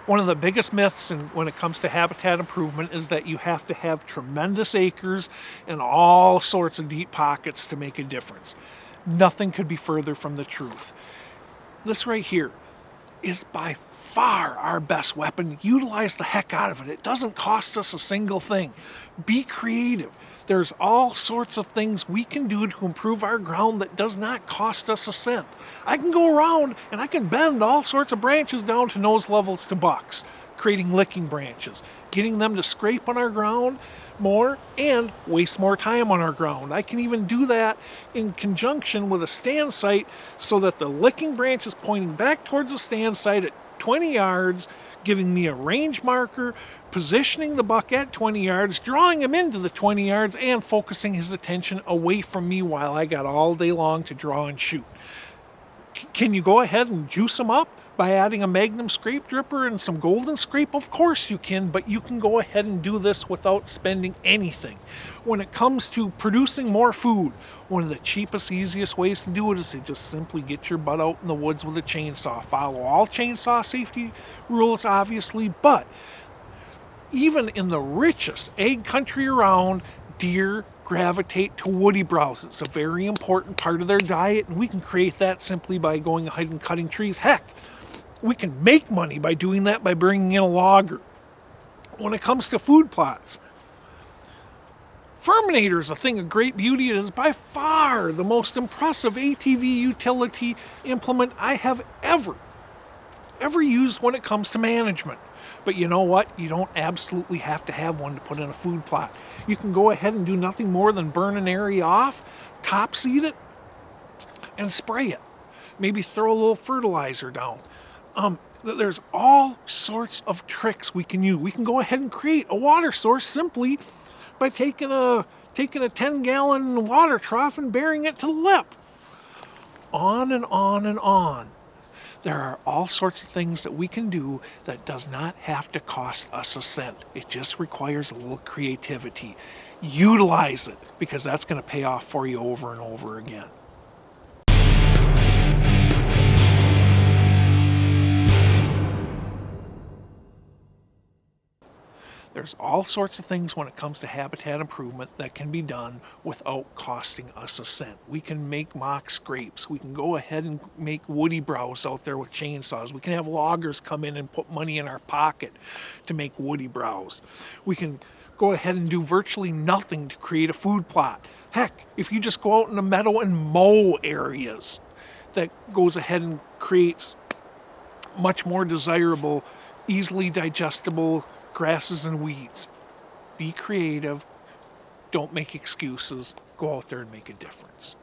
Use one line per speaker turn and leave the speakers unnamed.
One of the biggest myths when it comes to habitat improvement is that you have to have tremendous acres and all sorts of deep pockets to make a difference. Nothing could be further from the truth. This right here is by far our best weapon. Utilize the heck out of it. It doesn't cost us a single thing. Be creative. There's all sorts of things we can do to improve our ground that does not cost us a cent. I can go around and I can bend all sorts of branches down to nose levels to bucks, creating licking branches, getting them to scrape on our ground more and waste more time on our ground. I can even do that in conjunction with a stand site so that the licking branch is pointing back towards the stand site at 20 yards, giving me a range marker, positioning the buck at 20 yards, drawing him into the 20 yards, and focusing his attention away from me while I got all day long to draw and shoot. Can you go ahead and juice him up by adding a Magnum scrape dripper and some golden scrape? Of course you can, but you can go ahead and do this without spending anything. When it comes to producing more food, one of the cheapest, easiest ways to do it is to just simply get your butt out in the woods with a chainsaw. Follow all chainsaw safety rules, obviously, but even in the richest egg country around, deer gravitate to woody browse. It's a very important part of their diet, and we can create that simply by going ahead and cutting trees. Heck, we can make money by doing that by bringing in a logger. When it comes to food plots, Furminator is a thing of great beauty. It is by far the most impressive ATV utility implement I have ever used when it comes to management. But you know what? You don't absolutely have to have one to put in a food plot. You can go ahead and do nothing more than burn an area off, top seed it, and spray it. Maybe throw a little fertilizer down. There's all sorts of tricks we can use. We can go ahead and create a water source simply by taking a 10-gallon water trough and burying it to the lip. On and on and on. There are all sorts of things that we can do that does not have to cost us a cent. It just requires a little creativity. Utilize it, because that's going to pay off for you over and over again. There's all sorts of things when it comes to habitat improvement that can be done without costing us a cent. We can make mock scrapes. We can go ahead and make woody browse out there with chainsaws. We can have loggers come in and put money in our pocket to make woody browse. We can go ahead and do virtually nothing to create a food plot. Heck, if you just go out in the meadow and mow areas, that goes ahead and creates much more desirable, easily digestible grasses and weeds. Be creative. Don't make excuses. Go out there and make a difference.